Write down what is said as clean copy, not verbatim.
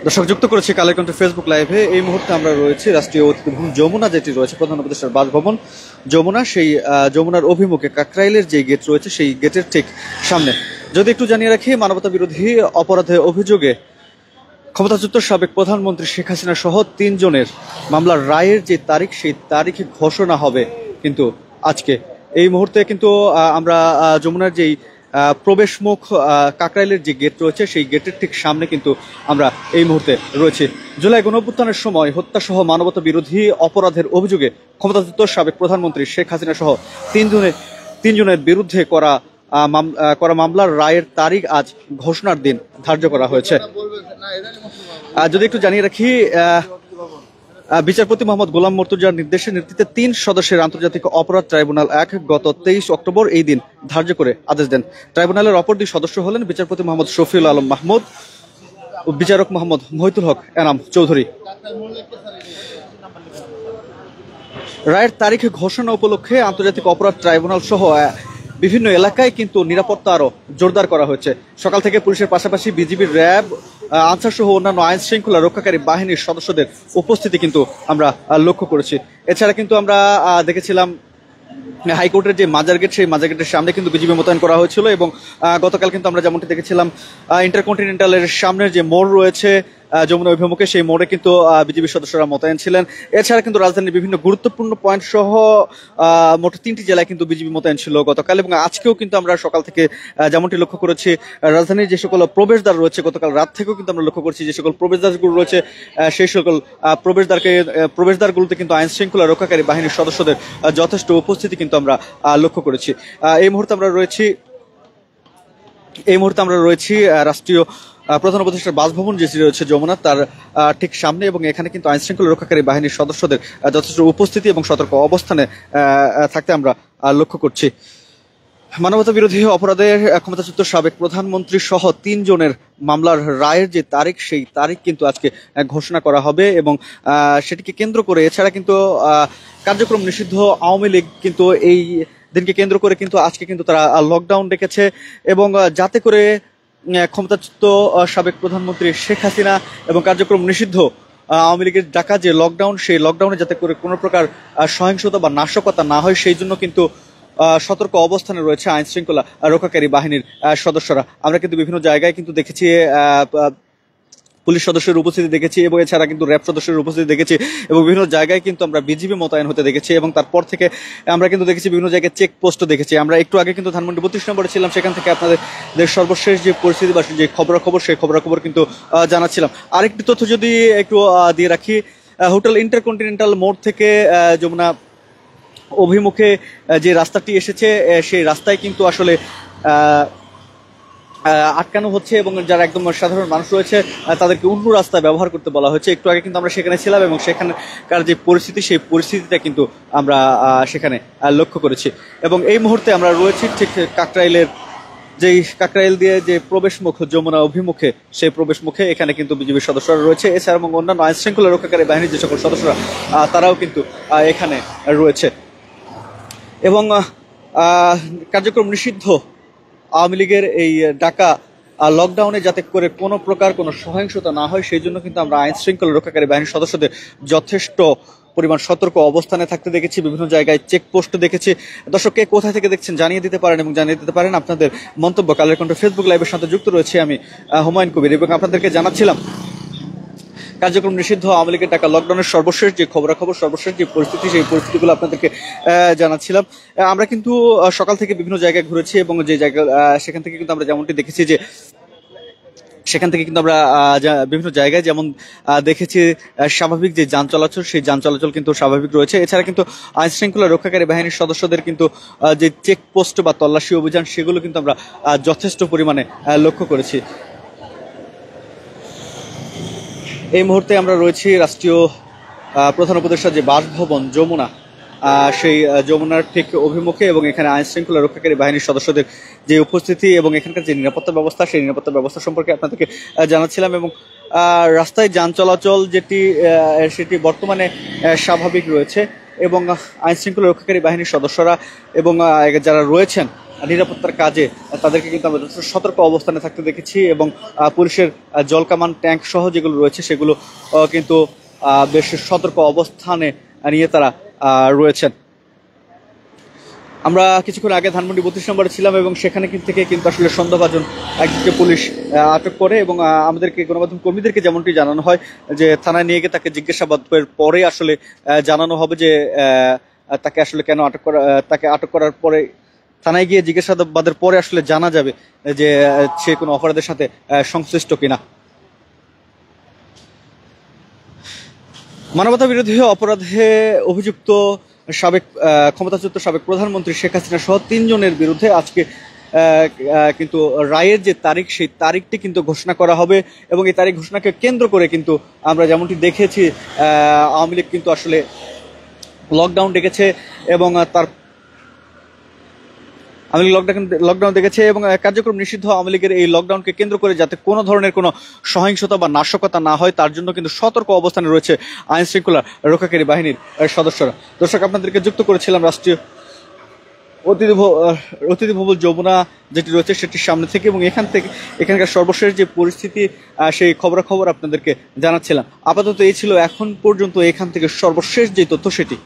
দর্শক যুক্ত করেছি কালের কণ্ঠ ফেসবুক লাইভে। এই মুহূর্তে আমরা রয়েছি রাষ্ট্রীয় অতিথি ভবন যমুনা, যেটি রয়েছে প্রধান উপদেষ্টার বাসভবন যমুনা। সেই যমুনার অভিমুখে কাকরাইলের যে গেট রয়েছে সেই গেটের ঠিক সামনে। যদি একটু জানিয়ে রাখি, মানবতা বিরোধী অপরাধে অভিযোগে ক্ষমতাচ্যুত সাবেক প্রধানমন্ত্রী শেখ হাসিনা সহ ৩ জনের মামলার রায়ের যে তারিখ, সেই তারিখে ঘোষণা হবে কিন্তু আজকে। এই মুহূর্তে কিন্তু আমরা যমুনার যেই প্রবেশ মুখ কাকরাইলের যে গেট রয়েছে সেই গেটের ঠিক সামনে কিন্তু আমরা এই মুহূর্তে রয়েছি। জুলাই গণঅভ্যুত্থানের সময় হত্যাসহ মানবতা বিরোধী অপরাধের অভিযোগে ক্ষমতাচ্যুত সাবেক প্রধানমন্ত্রী শেখ হাসিনা সহ তিন জনের বিরুদ্ধে করা মামলার রায়ের তারিখ আজ ঘোষণার দিন ধার্য করা হয়েছে। যদি একটু জানিয়ে রাখি, বিচারপতি মোহাম্মদ গোলাম মর্তুজার নির্দেশে নেতৃত্বে 3 সদস্যের আন্তর্জাতিক অপরাধ ট্রাইব্যুনাল 1 গত 23 অক্টোবর এই দিন ধার্য করে আদেশ দেন। ট্রাইব্যুনালের অপর 2 সদস্য হলেন বিচারপতি মোহাম্মদ শফিউল আলম মাহমুদ ও বিচারক মোহাম্মদ মহিতুল হক এনাম চৌধুরী। রায়ের তারিখ ঘোষণা উপলক্ষে আন্তর্জাতিক অপরাধ ট্রাইব্যুনাল সহ বিভিন্ন এলাকায় কিন্তু নিরাপত্তা আরো জোরদার করা হয়েছে। সকাল থেকে পুলিশের পাশাপাশি বিজিবির, র্যাব, আনসার সহ অন্যান্য আইন শৃঙ্খলা রক্ষাকারী বাহিনীর সদস্যদের উপস্থিতি কিন্তু আমরা লক্ষ্য করেছি। এছাড়া কিন্তু আমরা দেখেছিলাম হাইকোর্টের যে মাজার গেট, সেই মাজার গেটের সামনে কিন্তু বিজিবি মোতায়েন করা হয়েছিল এবং গতকাল কিন্তু আমরা যেমনটি দেখেছিলাম ইন্টারকন্টিনেন্টালের সামনের যে মোড় রয়েছে যমুনা অভিমুখে, সেই মোড়ে কিন্তু বিজিবি সদস্যরা মোতায়েন ছিলেন। এছাড়া কিন্তু রাজধানীর বিভিন্ন গুরুত্বপূর্ণ পয়েন্ট সহ মোট 3টি জেলায় কিন্তু বিজিবি মোতায়েন ছিল গতকাল এবং আজকেও কিন্তু আমরা সকাল থেকে যেমনটি লক্ষ্য করেছি, রাজধানীর যে সকল প্রবেশদ্বার রয়েছে গতকাল রাত থেকেও কিন্তু আমরা লক্ষ্য করছি যে সকল প্রবেশদ্বারগুলো রয়েছে সেই সকল প্রবেশদ্বারগুলোতে কিন্তু আইন শৃঙ্খলা রক্ষাকারী বাহিনীর সদস্যদের যথেষ্ট উপস্থিতি কিন্তু আমরা লক্ষ্য করেছি। এই মুহূর্তে আমরা রয়েছি রাষ্ট্রীয় প্রধান উপদেষ্টার বাসভবন যেটি রয়েছে যমুনা, তার ঠিক সামনে এবং এখানে কিন্তু আইন শৃঙ্খলা রক্ষাকারী বাহিনীর সদস্যদের যথেষ্ট উপস্থিতি এবং সতর্ক অবস্থানে থাকতে আমরা লক্ষ্য করছি। মানবতা বিরোধী অপরাধের ক্ষমতাচ্যুত সাবেক প্রধানমন্ত্রী সহ 3 জনের মামলার রায়ের যে তারিখ, সেই তারিখ কিন্তু আজকে ঘোষণা করা হবে এবং সেটিকে কেন্দ্র করে এছাড়া কিন্তু কার্যক্রম নিষিদ্ধ আওয়ামী লীগ কিন্তু এই দিনকে কেন্দ্র করে কিন্তু আজকে কিন্তু তারা লকডাউন ডেকেছে এবং যাতে করে ক্ষমতাচ্যুত সাবেক প্রধানমন্ত্রী শেখ হাসিনা এবং কার্যক্রম নিষিদ্ধ আওয়ামী লীগের ডাকা যে লকডাউন, সেই লকডাউনে যাতে করে কোনো প্রকার সহিংসতা বা নাশকতা না হয় সেই জন্য কিন্তু সতর্ক অবস্থানে রয়েছে আইন শৃঙ্খলা রক্ষাকারী বাহিনীর সদস্যরা। আমরা কিন্তু বিভিন্ন জায়গায় কিন্তু দেখেছি পুলিশ সদস্যের উপস্থিতি দেখেছি এবং এছাড়া কিন্তু র্যাব সদস্যের উপস্থিতি দেখেছি এবং বিভিন্ন জায়গায় কিন্তু আমরা বিজিবি মোতায়েন হতে দেখেছি এবং তারপর থেকে আমরা কিন্তু দেখেছি বিভিন্ন জায়গায় চেক পোস্টও দেখেছি। আমরা একটু আগে কিন্তু ধানমন্ডি 32 নম্বরে ছিলাম, সেখান থেকে আপনাদের সর্বশেষ যে পরিস্থিতি বা যে খবরাখবর, সেই খবরাখবর কিন্তু জানাচ্ছিলাম। আরেকটি তথ্য যদি একটু দিয়ে রাখি, হোটেল ইন্টারকন্টিনেন্টাল মোড় থেকে যমুনা অভিমুখে যে রাস্তাটি এসেছে সেই রাস্তায় কিন্তু আসলে আটকানো হচ্ছে এবং যারা একদম সাধারণ মানুষ রয়েছে তাদেরকে অন্য রাস্তা ব্যবহার করতে বলা হয়েছে। একটু আগে কিন্তু আমরা সেখানে ছিলাম এবং সেখানকার যে পরিস্থিতি, সেই পরিস্থিতিটা কিন্তু আমরা সেখানে লক্ষ্য করেছি এবং এই মুহূর্তে আমরা রয়েছি ঠিক কাকরাইল দিয়ে যে প্রবেশ মুখ যমুনা অভিমুখে, সেই প্রবেশ মুখে এখানে কিন্তু বিজিবির সদস্যরা রয়েছে। এছাড়া এবং অন্যান্য আইন শৃঙ্খলা রক্ষাকারী বাহিনীর যে সকল সদস্যরা তারাও কিন্তু এখানে রয়েছে এবং কার্যক্রম নিষিদ্ধ আওয়ামী লীগের এই ডাকা লকডাউনে যাতে করে কোনো প্রকার কোনো সহিংসতা না হয় সেই জন্য কিন্তু আমরা আইন শৃঙ্খলা রক্ষাকারী বাহিনীর সদস্যদের যথেষ্ট পরিমাণ সতর্ক অবস্থানে থাকতে দেখেছি, বিভিন্ন জায়গায় চেকপোস্ট দেখেছি। দর্শককে কোথায় থেকে দেখছেন জানিয়ে দিতে পারেন এবং জানিয়ে দিতে পারেন আপনাদের মন্তব্য। কালের কণ্ঠ ফেসবুক লাইভের সাথে যুক্ত রয়েছে আমি হুমায়ুন কবির এবং আপনাদেরকে জানাচ্ছিলাম কার্যক্রম নিষিদ্ধ আওয়ামী লীগের টাকা লকডাউনের সর্বশেষ যে খবরাখবর, সর্বশেষ যে পরিস্থিতি, সেই পরিস্থিতিগুলো আপনাদেরকে জানাচ্ছিলাম। আমরা কিন্তু সকাল থেকে বিভিন্ন জায়গায় ঘুরেছি এবং যে জায়গা সেখান থেকে কিন্তু আমরা যেমনটি দেখেছি যে সেখান থেকে কিন্তু আমরা বিভিন্ন জায়গায় যেমন দেখেছি স্বাভাবিক যে যান চলাচল, সেই যান চলাচল কিন্তু স্বাভাবিক রয়েছে। এছাড়া কিন্তু আইন শৃঙ্খলা রক্ষাকারী বাহিনীর সদস্যদের কিন্তু যে চেকপোস্ট বা তল্লাশি অভিযান, সেগুলো কিন্তু আমরা যথেষ্ট পরিমাণে লক্ষ্য করেছি। এই মুহূর্তে আমরা রয়েছি রাষ্ট্রীয় প্রধান উপদেষ্টার যে বাসভবন যমুনা, সেই যমুনার ঠিক অভিমুখে এবং এখানে আইন শৃঙ্খলা রক্ষাকারী বাহিনীর সদস্যদের যে উপস্থিতি এবং এখানকার যে নিরাপত্তা ব্যবস্থা, সেই নিরাপত্তা ব্যবস্থা সম্পর্কে আপনাদেরকে জানাচ্ছিলাম এবং রাস্তায় যান চলাচল সেটি বর্তমানে স্বাভাবিক রয়েছে এবং আইন শৃঙ্খলা রক্ষাকারী বাহিনীর সদস্যরা এবং যারা রয়েছেন নিরাপত্তার কাজে তাদেরকে কিন্তু আমরা যথেষ্ট সতর্ক অবস্থানে থাকতে দেখেছি এবং পুলিশের জলকামান ট্যাঙ্ক সহ যেগুলো রয়েছে সেগুলো কিন্তু বেশ সতর্ক অবস্থানে নিয়ে তারা রয়েছেন। আমরা কিছুক্ষণ আগে ধানমন্ডি 32 নম্বরে ছিলাম এবং সেখানে থেকে কিন্তু আসলে সন্দেহভাজন একজনকে পুলিশ আটক করে এবং আমাদেরকে গণমাধ্যম কর্মীদেরকে যেমনটি জানানো হয় যে থানায় নিয়ে গিয়ে তাকে জিজ্ঞাসাবাদের পরে আসলে জানানো হবে যে তাকে আসলে কেন আটক করা, তাকে আটক করার পরে থানায় গিয়ে জিজ্ঞাসাবাদের পরে আসলে জানা যাবে যে সে কোনো অপরাধের সাথে সংশ্লিষ্ট কিনা। মানবতা বিরোধী অপরাধে অভিযুক্ত সাবেক ক্ষমতাচ্যুত সাবেক প্রধানমন্ত্রী শেখ হাসিনা সহ 3 জনের বিরুদ্ধে আজকে কিন্তু রায়ের যে তারিখ সেই তারিখটি কিন্তু ঘোষণা করা হবে এবং এই তারিখ ঘোষণাকে কেন্দ্র করে কিন্তু আমরা যেমনটি দেখেছি আওয়ামী লীগ কিন্তু আসলে লকডাউন ডেকেছে এবং তার আওয়ামী লীগ লকডাউন দেখেছে এবং কার্যক্রম নিষিদ্ধ আওয়ামী লীগের এই লকডাউনকে কেন্দ্র করে যাতে কোনো ধরনের কোনো সহিংসতা বা নাশকতা না হয় তার জন্য কিন্তু সতর্ক অবস্থানে রয়েছে আইন শৃঙ্খলা রক্ষাকারী বাহিনীর সদস্যরা। দর্শক, আপনাদেরকে যুক্ত করেছিলাম রাষ্ট্রীয় অতিথি ভবন যমুনা যেটি রয়েছে সেটির সামনে থেকে এবং এখানকার সর্বশেষ যে পরিস্থিতি সেই খবরাখবর আপনাদেরকে জানাচ্ছিলাম। আপাতত এই ছিল এখন পর্যন্ত এখান থেকে সর্বশেষ যে তথ্য সেটি।